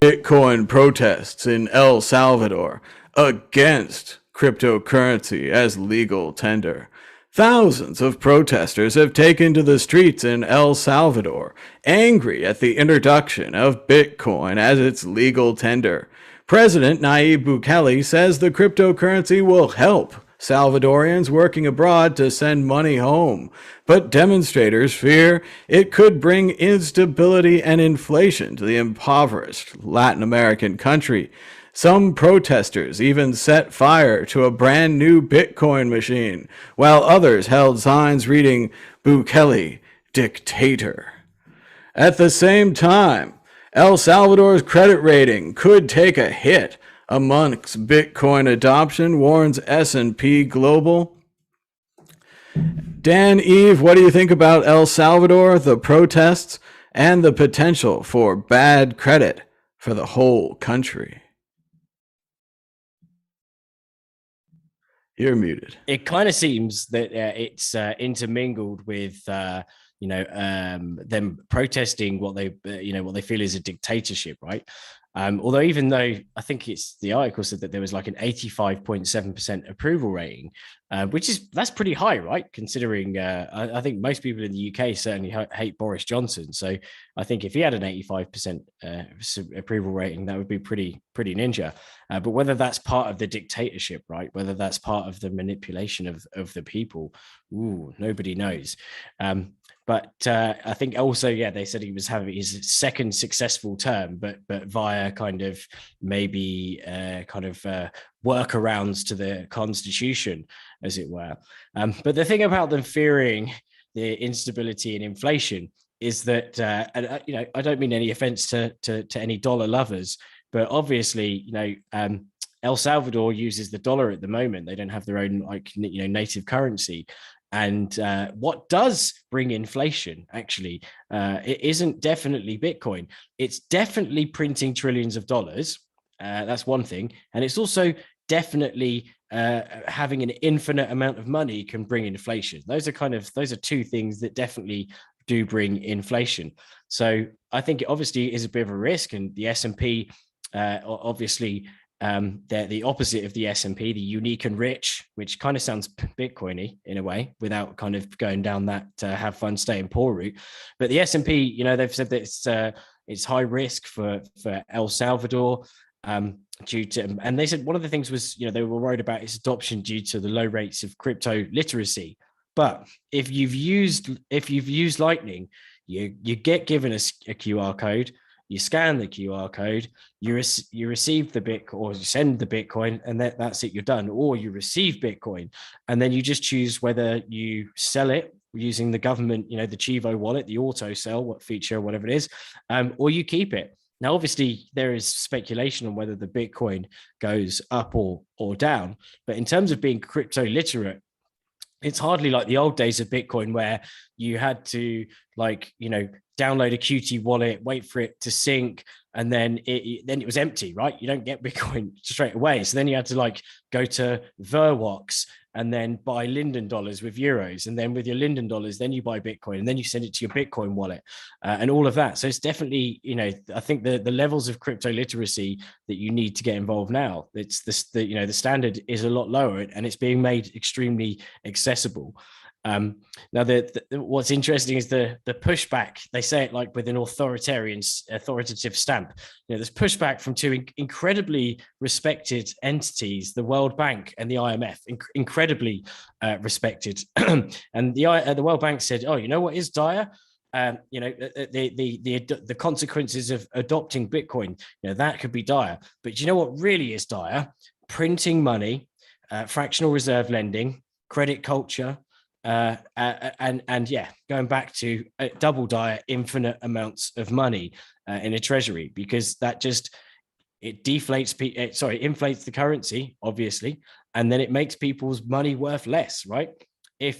Bitcoin protests in El Salvador against cryptocurrency as legal tender. Thousands of protesters have taken to the streets in El Salvador, angry at the introduction of Bitcoin as its legal tender. President Nayib Bukele says the cryptocurrency will help Salvadorians working abroad to send money home, but demonstrators fear it could bring instability and inflation to the impoverished Latin American country. Some protesters even set fire to a brand new Bitcoin machine, while others held signs reading Bukele, dictator. At the same time, El Salvador's credit rating could take a hit amongst Bitcoin adoption, warns S&P Global. Dan, Eve, what do you think about El Salvador, the protests, and the potential for bad credit for the whole country? You're muted. It kind of seems that it's intermingled with them protesting what they feel is a dictatorship, right? Although even though I think it's the article said that there was like an 85.7% approval rating, that's pretty high, right? Considering I think most people in the UK certainly hate Boris Johnson. So I think if he had an 85% approval rating, that would be pretty ninja. But whether that's part of the dictatorship, right? Whether that's part of the manipulation of the people, nobody knows. But I think also, they said he was having his second successful term, but via kind of maybe workarounds to the constitution, as it were. But the thing about them fearing the instability and inflation is that, I don't mean any offense to any dollar lovers, but obviously, El Salvador uses the dollar at the moment. They don't have their own native currency. And what does bring inflation, actually, it isn't definitely Bitcoin. It's definitely printing trillions of dollars. That's one thing. And it's also definitely having an infinite amount of money can bring inflation. Those are two things that definitely do bring inflation. So I think it obviously is a bit of a risk. And the S&P obviously... they're the opposite of the S&P, the unique and rich, which kind of sounds Bitcoiny in a way, without kind of going down that have fun, staying poor route. But the S&P, they've said that it's high risk for El Salvador due to, and they said one of the things was, they were worried about its adoption due to the low rates of crypto literacy. But if you've used Lightning, you get given a QR code. You scan the QR code, you receive the Bitcoin, or you send the Bitcoin, and that's it, you're done. Or you receive Bitcoin, and then you just choose whether you sell it using the government, the Chivo wallet, the auto sell, what feature, whatever it is, or you keep it. Now, obviously, there is speculation on whether the Bitcoin goes up or down, but in terms of being crypto literate, it's hardly like the old days of Bitcoin where you had to download a Qt wallet, wait for it to sync, and then it was empty, right? You don't get Bitcoin straight away. So then you had to go to Verwox and then buy Linden dollars with euros. And then with your Linden dollars, then you buy Bitcoin and then you send it to your Bitcoin wallet and all of that. So it's definitely, I think the levels of crypto literacy that you need to get involved now, it's the standard is a lot lower and it's being made extremely accessible. Now, what's interesting is the pushback. They say it with an authoritative stamp. There's pushback from two incredibly respected entities, the World Bank and the IMF, incredibly respected. And the World Bank said, "Oh, you know what is dire? The consequences of adopting Bitcoin. That could be dire. But you know what really is dire? Printing money, fractional reserve lending, credit culture." Going back to double dire, infinite amounts of money in a treasury, because that just inflates the currency, obviously, and then it makes people's money worth less, right?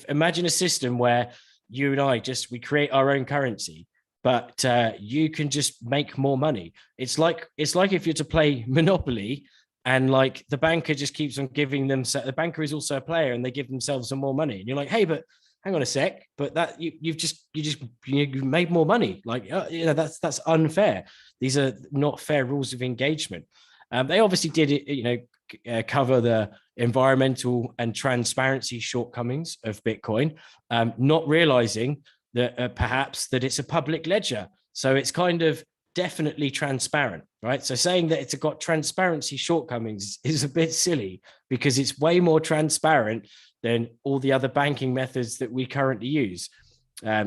Imagine a system where you and I we create our own currency, but you can just make more money. It's like if you're to play Monopoly. And the banker just keeps on giving them. The banker is also a player, and they give themselves some more money. And you're like, hey, but hang on a sec, but that you made more money. Like, that's unfair. These are not fair rules of engagement. They obviously did it, cover the environmental and transparency shortcomings of Bitcoin, not realizing that perhaps that it's a public ledger. So it's kind of definitely transparent, right? So saying that it's got transparency shortcomings is a bit silly, because it's way more transparent than all the other banking methods that we currently use.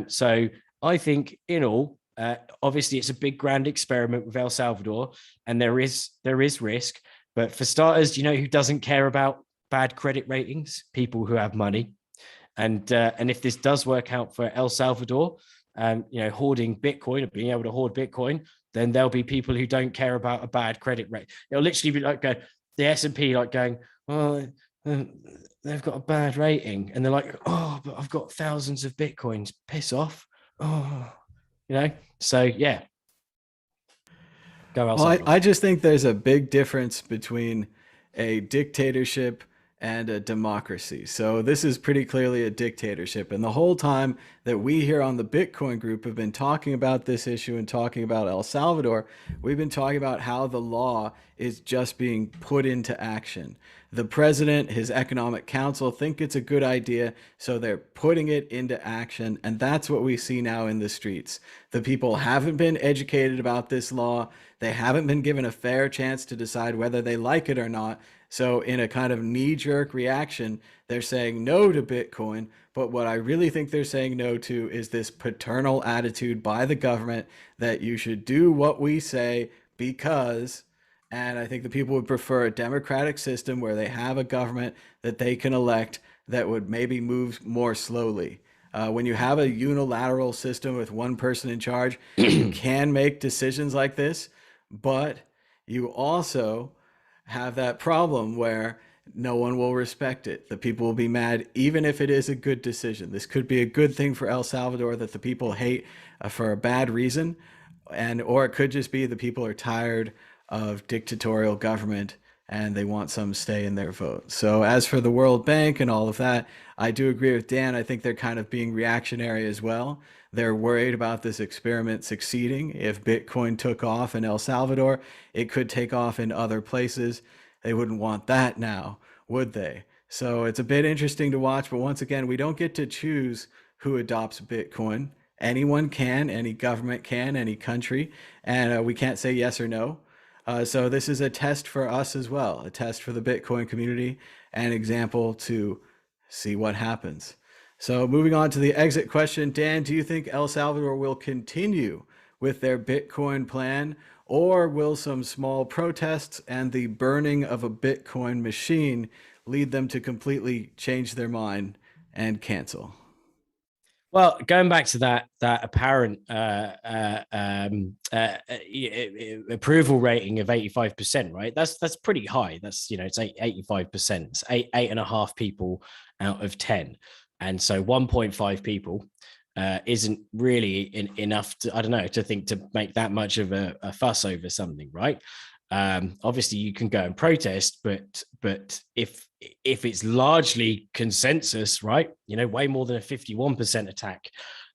So I think in all, obviously it's a big grand experiment with El Salvador, and there is risk. But for starters, who doesn't care about bad credit ratings? People who have money. And if this does work out for El Salvador, hoarding Bitcoin or being able to hoard Bitcoin, then there'll be people who don't care about a bad credit rate. It'll literally be like the S&P like going, oh, they've got a bad rating, and they're like, oh, but I've got thousands of Bitcoins. Piss off. Oh, So yeah. Go El Salvador. Well, I just think there's a big difference between a dictatorship and a democracy. So this is pretty clearly a dictatorship. And the whole time that we here on the Bitcoin group have been talking about this issue and talking about El Salvador, we've been talking about how the law is just being put into action. The president, his economic council think it's a good idea, so they're putting it into action. And that's what we see now in the streets. The people haven't been educated about this law. They haven't been given a fair chance to decide whether they like it or not. So in a kind of knee-jerk reaction, they're saying no to Bitcoin. But what I really think they're saying no to is this paternal attitude by the government that you should do what we say because, and I think the people would prefer a democratic system where they have a government that they can elect that would maybe move more slowly. When you have a unilateral system with one person in charge, you can make decisions like this, but you also have that problem where no one will respect it. The people will be mad, even if it is a good decision. This could be a good thing for El Salvador that the people hate for a bad reason, or it could just be the people are tired of dictatorial government and they want some stay in their vote. So as for the World Bank and all of that, I do agree with Dan. I think they're kind of being reactionary as well. They're worried about this experiment succeeding. If Bitcoin took off in El Salvador, it could take off in other places. They wouldn't want that now, would they? So it's a bit interesting to watch, but once again, we don't get to choose who adopts Bitcoin. Anyone can, any government can, any country, and we can't say yes or no. So this is a test for us as well, a test for the Bitcoin community, an example to see what happens. So moving on to the exit question, Dan, do you think El Salvador will continue with their Bitcoin plan, or will some small protests and the burning of a Bitcoin machine lead them to completely change their mind and cancel? Well, going back to that apparent approval rating of 85%, right? That's pretty high. That's it's 85%. It's 8.5 people out of 10, and so 1.5 people isn't really enough to, I don't know, to think to make that much of a fuss over something, right? Obviously you can go and protest, but if it's largely consensus, right, way more than a 51% attack,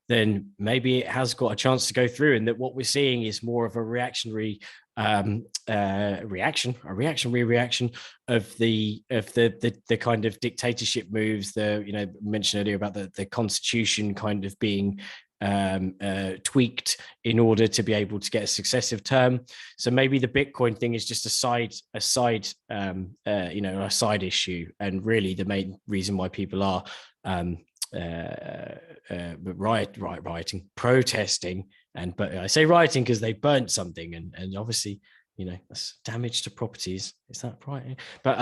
then maybe it has got a chance to go through, and that what we're seeing is more of a reactionary reaction of the kind of dictatorship moves. Mentioned earlier about the constitution kind of being tweaked in order to be able to get a successive term. So maybe the Bitcoin thing is just a side issue, and really the main reason why people are rioting, protesting, but I say rioting because they burnt something, and obviously that's damage to properties. Is that right? But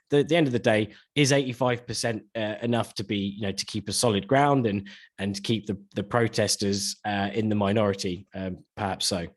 the end of the day, is 85% enough to be to keep a solid ground and keep the protesters in the minority? Perhaps so.